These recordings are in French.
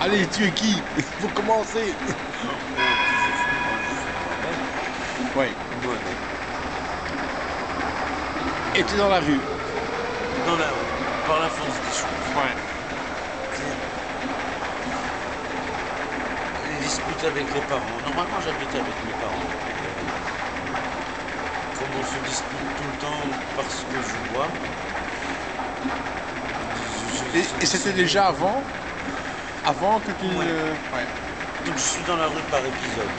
Allez, tu es qui? Il faut commencer. Oui. Moi-même. Et tu es dans la rue. Dans la rue, par la force des choses. Ouais. Les disputes avec les parents. Normalement, j'habite avec mes parents. Comme on se dispute tout le temps parce que je bois. Et c'était déjà avant? Avant que tu... Ouais. Ouais. Donc je suis dans la rue par épisode.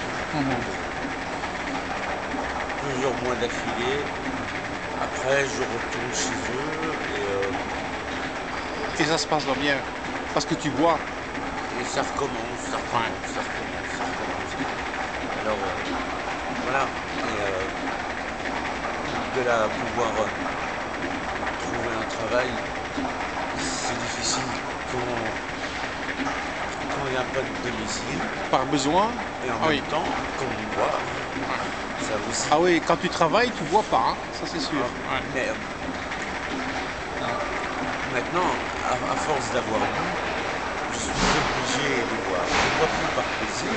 Plusieurs mois d'affilée. Après, je retourne chez eux Et ça se passe bien. Parce que tu bois. et ça recommence, ça recommence, ça recommence, ça recommence. Alors, voilà. Et, de là à pouvoir trouver un travail, c'est difficile quand il n'y a pas de domicile. Par besoin. Et en Ah même oui. temps, quand on boit, ça aussi. Ah oui, quand tu travailles, tu bois pas, hein. Ça c'est sûr. Ouais. Mais maintenant, à force d'avoir bu, je suis obligé de boire. Je ne bois plus par plaisir,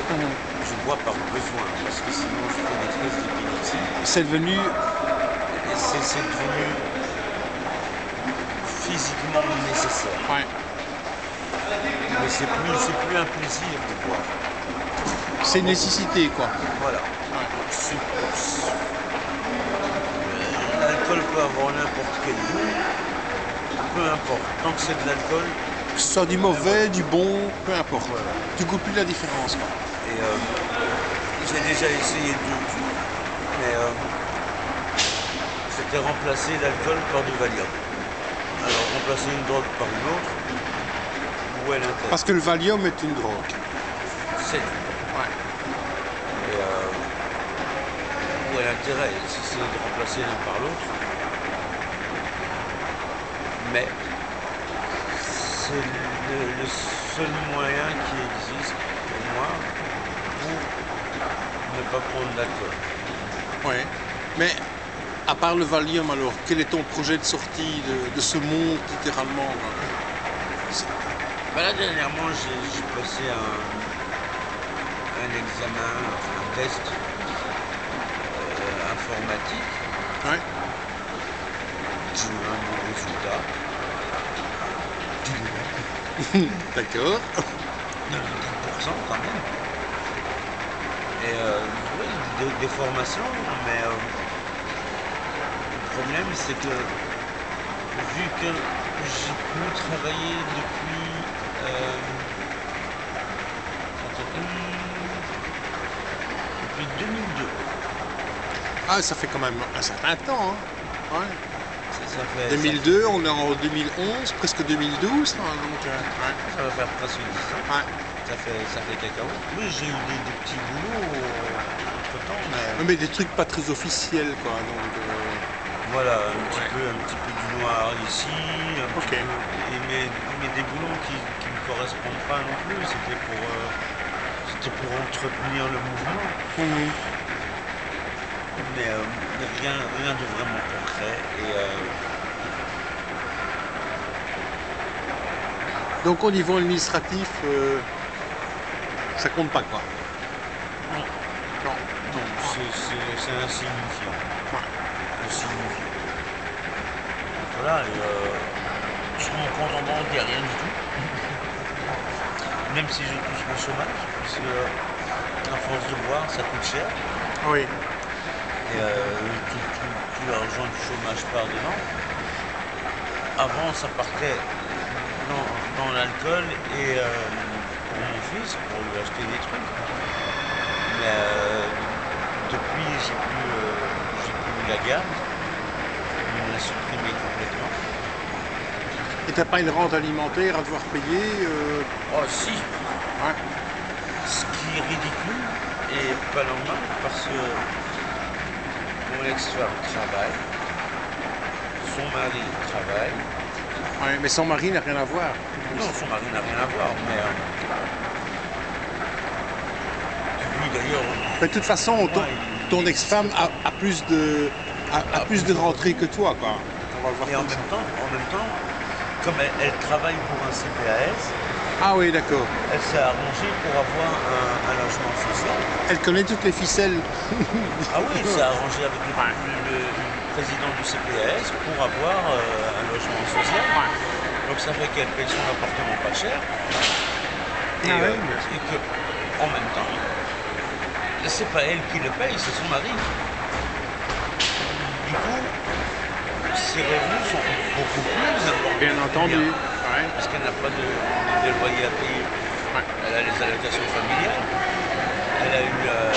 je bois par besoin, parce que sinon je fais des crises d'épilepsie. C'est devenu... Et c'est devenu physiquement nécessaire. Ouais. Mais c'est plus un plaisir de boire. C'est une nécessité, quoi. Voilà. L'alcool peut avoir n'importe quel goût, peu importe. Tant que c'est de l'alcool, Que ce soit du mauvais, du bon, peu importe. voilà. Tu goûtes plus la différence, quoi. Et j'ai déjà essayé de tout, mais c'était remplacer l'alcool par du Valium. Alors remplacer une drogue par une autre, où est l'intérêt? Parce que le Valium est une drogue. C'est Ouais. Et où est l'intérêt si c'est de remplacer l'un par l'autre? Mais c'est le seul moyen qui existe pour moi pour ne pas prendre d'alcool. Ouais. Mais à part le Valium, alors, quel est ton projet de sortie de ce monde, littéralement? Bah là, dernièrement, j'ai passé un examen, un test informatique. Ouais. J'ai eu un bon résultat. D'accord. 10% quand même. Et oui, des formations, mais le problème c'est que vu que j'ai plus travaillé depuis 2002. Ah, ça fait quand même un certain temps, hein. Ouais. Ça fait, 2002, on est en 2011, presque 2012, hein, donc... ouais. ça va faire presque 10 ans. Ouais. Ça fait quelques mois. Oui, j'ai eu des petits boulots entre temps, mais Mais des trucs pas très officiels, quoi, donc... voilà, un petit peu du noir ici, Ok. mais des boulots qui ne me correspondent pas non plus, c'était pour entretenir le mouvement, mais rien de vraiment concret. Et Donc au niveau administratif, ça compte pas, quoi. non, Non. non, c'est insignifiant. Ouais. Insignifiant. Voilà, et sur mon compte en banque, il n'y a rien du tout. Même si je touche le chômage, parce que à force de boire, ça coûte cher. Oui. Et tout l'argent du chômage part dedans. Avant, ça partait dans l'alcool et pour mon fils, pour lui acheter des trucs. Mais depuis, j'ai plus la garde. On l'a supprimé complètement. Et t'as pas une rente alimentaire à devoir payer Oh si, Ouais. ce qui est ridicule et pas normal parce que mon ex-femme travaille, son mari travaille. Ouais, mais son mari n'a rien à voir. Non, son mari n'a rien à voir, mais lui d'ailleurs. Mais de toute façon, moi, ton ex-femme a plus de rentrées que toi, quoi. On va le voir Et en comme ça. même temps, comme elle travaille pour un CPAS, Ah oui, d'accord. Elle s'est arrangée pour avoir un logement social. Elle connaît toutes les ficelles. Ah oui, elle s'est arrangée avec le président du CPAS pour avoir un logement social. Donc ça fait qu'elle paye son appartement pas cher. Et, Ah ouais, et que, en même temps, c'est pas elle qui le paye, c'est son mari. Du coup, ses revenus sont beaucoup plus importants. Bien entendu. Ouais. Parce qu'elle n'a pas de loyer à payer. Ouais. Elle a les allocations familiales. Elle a eu un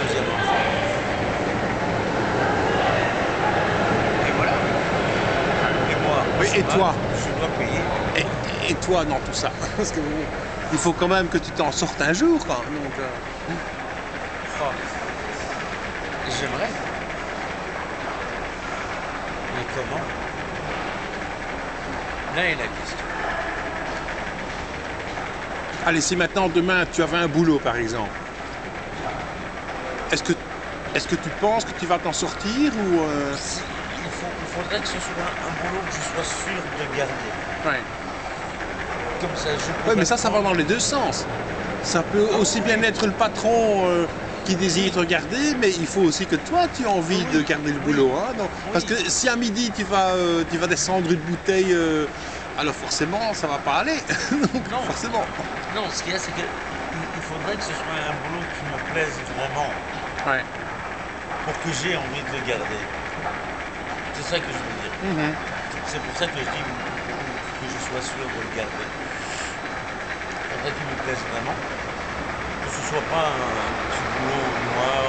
deuxième enfant. Et voilà. Et moi, Oui, et toi? je dois payer. Et toi dans tout ça? Parce que il faut quand même que tu t'en sortes un jour, quoi. Donc, Oh, j'aimerais. Mais comment? Là est la question. allez, si maintenant, demain, tu avais un boulot, par exemple, est-ce que tu penses que tu vas t'en sortir ou Il faudrait que ce soit un boulot que je sois sûr de garder. Ouais. Comme ça, je Ouais, pourrais mais ça va prendre- dans les deux sens. Ça peut aussi bien être le patron qui désire te garder, mais il faut aussi que toi, tu aies envie de garder le boulot. Hein, donc, parce que si à midi, tu vas descendre une bouteille, alors forcément, ça va pas aller. Donc, Non. forcément. Non, ce qu'il y a, c'est qu'il faudrait que ce soit un boulot qui me plaise vraiment Ouais. pour que j'ai envie de le garder. C'est ça que je veux dire. C'est pour ça que je dis que je sois sûr de le garder. Il faudrait qu'il me plaise vraiment. Que ce soit pas un petit boulot noir.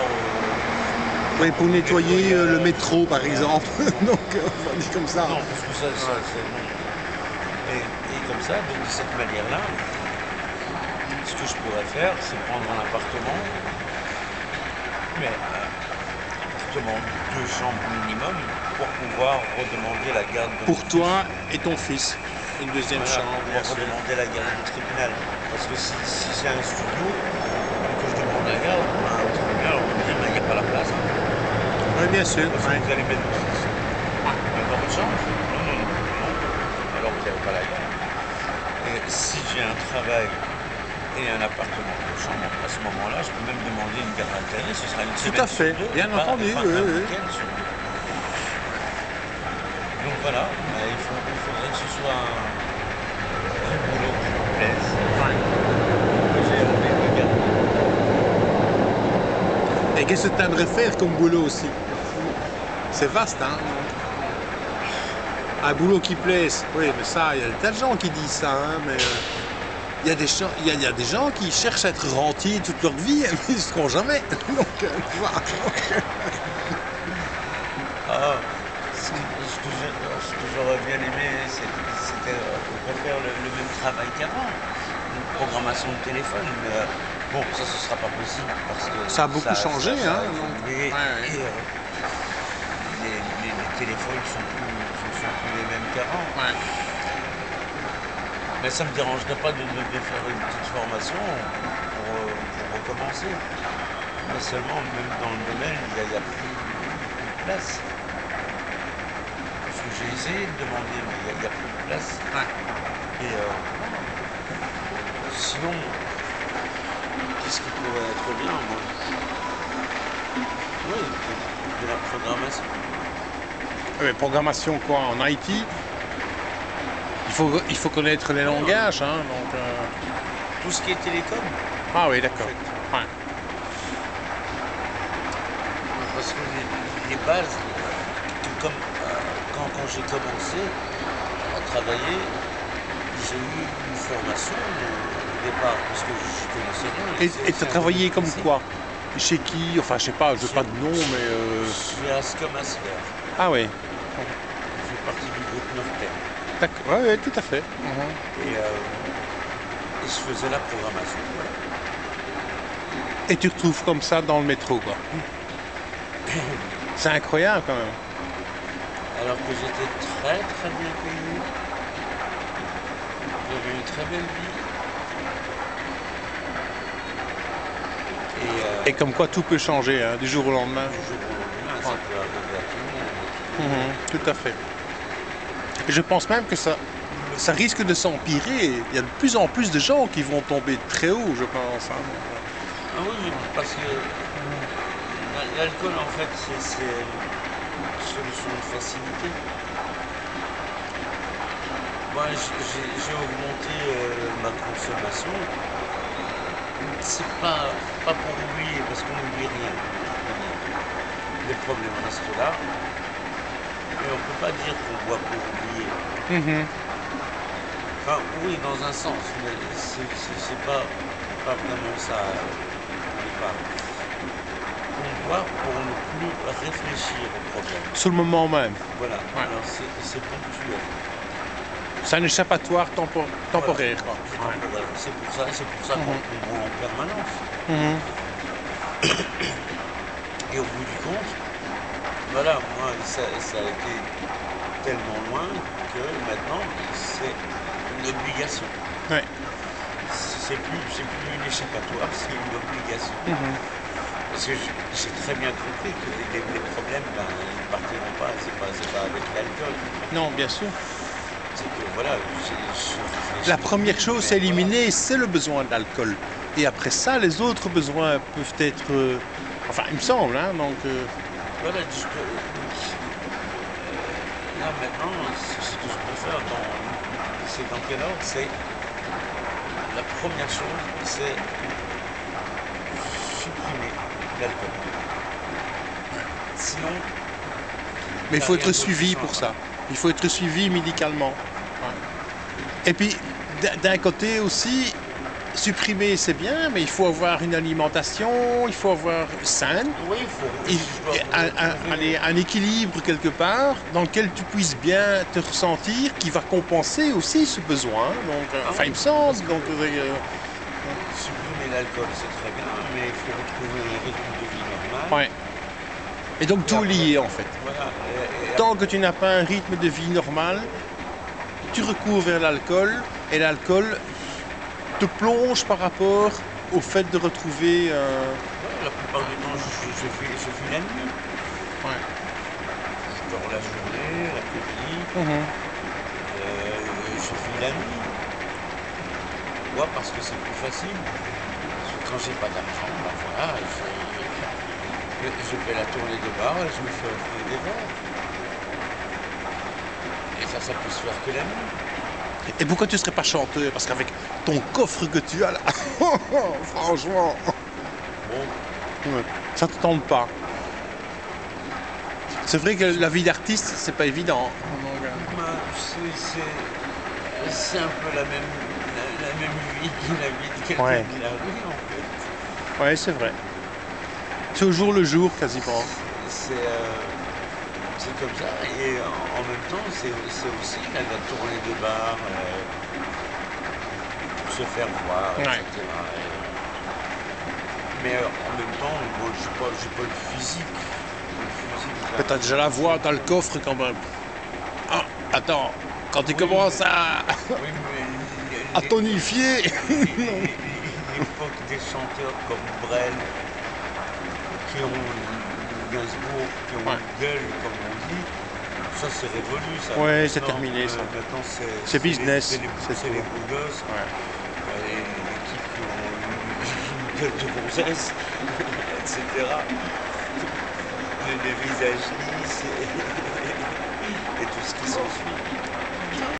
Oui, pour nettoyer le métro, par exemple. Donc, on va dire comme ça. Non, parce que ça c'est non. Et comme ça, de cette manière-là, ce que je pourrais faire, c'est prendre un appartement, mais un appartement de 2 chambres minimum, pour pouvoir redemander la garde de Pour mon toi et ton fils. Une deuxième fils. Voilà, chambre, pour bien sûr. redemander la garde au tribunal. Parce que si c'est un studio, que je demande la garde, au tribunal, on va me dire, il n'y a pas la place. Oui, bien sûr. Parce que Ouais. vous allez mettre mon fils dans votre chambre. Non, non, non, non. Alors vous n'avez pas la garde. Et si j'ai un travail et un appartement de chambre, à ce moment-là, je peux même demander une garde alternée. Ce sera une semaine à fait, sur 2, bien et pas entendu, un oui, oui. week-end sur 2. Donc voilà, il faudrait que ce soit un boulot qui me plaise, que j'ai envie de garder. Et qu'est-ce que tu aimerais faire comme boulot aussi? C'est vaste, hein? Un boulot qui plaise. Oui, mais ça, il y a des tas de gens qui disent ça, hein, mais il y a des gens qui cherchent à être rentiers toute leur vie, mais ils ne seront jamais. Donc, tu vois. Ah, ce que j'aurais bien aimé, c'était refaire le même travail qu'avant, une programmation de téléphone. Mais bon, ça, ce sera pas possible parce que Ça a beaucoup changé, ça a hein, évolué, donc, ouais. et les téléphones sont plus les mêmes qu'avant. Ouais. Mais ça me dérangerait pas de faire une petite formation pour recommencer. Mais seulement, même dans le domaine, il n'y a plus de place. Parce que j'ai essayé de demander, mais il n'y a plus de place. Et sinon, qu'est-ce qui pourrait être bien, moi? Oui, de la programmation. Programmation quoi? En IT? Il faut connaître les langages, hein, donc, Tout ce qui est télécom. Ah oui, d'accord. En Ouais. Parce que les bases, tout comme quand j'ai commencé à travailler, j'ai eu une formation au départ, parce que je connaissais rien. Et tu as travaillé comme quoi? Chez qui? Enfin, je sais pas, je veux pas de nom, mais... Je suis à Scomasphère. Ah oui, Je fais partie du groupe Nortel. d'accord, ouais, tout à fait. Et je faisais la programmation. Et tu retrouves comme ça dans le métro, quoi. C'est incroyable, quand même. Alors que j'étais très très bien payé. J'avais une très belle vie. Et comme quoi, tout peut changer, hein, du jour au lendemain. Du jour au lendemain, ça peut arriver à tout le monde. Tout à fait. Et je pense même que ça... Me ça risque de s'empirer. Il y a de plus en plus de gens qui vont tomber très haut, je pense. Hein. Ah oui, parce que l'alcool, en fait, c'est une solution de facilité. Moi, j'ai augmenté ma consommation. C'est pas pour oublier, parce qu'on n'oublie rien. Les problèmes restent là. Mais on ne peut pas dire qu'on boit pour oublier. Enfin, oui, dans un sens, mais c'est pas vraiment ça au départ. On boit pour ne plus réfléchir au problème. Sur le moment même. Voilà, Ouais. alors c'est ponctuel. C'est un échappatoire temporaire. Quoi. Voilà. C'est pour ça qu'on boit en permanence. Et au bout du compte, voilà, moi, ça a été tellement loin que maintenant, c'est une obligation. Ouais. C'est plus une échappatoire, c'est une obligation. Parce que j'ai très bien compris que les problèmes, ben, ils ne partiront pas, c'est pas avec l'alcool. Non, bien sûr. C'est que voilà, La première chose à éliminer, c'est le besoin d'alcool. Et après ça, les autres besoins peuvent être... enfin, il me semble, hein, donc... Voilà, là maintenant, ce que je peux faire, c'est dans quel ordre, c'est... La première chose, c'est supprimer l'alcool. Sinon... Mais il faut être suivi pour ça. Il faut être suivi médicalement. Ouais. Et puis, d'un côté aussi, supprimer c'est bien, mais il faut avoir une alimentation, il faut avoir saine, Oui, il faut... un équilibre quelque part dans lequel tu puisses bien te ressentir, qui va compenser aussi ce besoin. Donc, enfin, il me semble. Donc, supprimer l'alcool, c'est très bien, mais il faut retrouver un rythme de vie normal. ouais. Et donc tout lié en fait. Voilà. Tant que tu n'as pas un rythme de vie normal, tu recours vers l'alcool et l'alcool te plonge par rapport au fait de retrouver... La plupart du temps, je fais la nuit. Ouais. Je dors la journée, l'après-midi. Je fais la nuit. Pourquoi? Parce que c'est plus facile. Parce que quand j'ai pas d'argent, ben voilà, je fais la tournée de bar et je me fais offrir des verres. Et ça peut se faire que la nuit. Et pourquoi tu ne serais pas chanteur? Parce qu'avec ton coffre que tu as là, franchement, Bon, ça ne te tente pas. C'est vrai que la vie d'artiste, c'est pas évident. c'est un peu la même vie que la vie de quelqu'un Ouais. de la rue, en fait. Oui, c'est vrai. C'est au jour le jour quasiment. C'est comme ça, et en même temps, c'est aussi la tournée de bar, pour se faire voir, Ouais. etc. Mais en même temps, moi, j'ai pas le physique. Tu as déjà la voix, tu as le coffre quand même. Ah, attends, quand tu commences à Oui, tonifier. l'époque des chanteurs comme Brel, qui ont Gainsbourg, qui ont une gueule, comme on dit, ça c'est révolu. Ça. Ouais, c'est Maintenant, terminé ça. Maintenant C'est business. C'est les beaux gosses, Ouais. les types qui ont une gueule de gonzesse, etc. Les visages lisses et tout ce qui s'ensuit.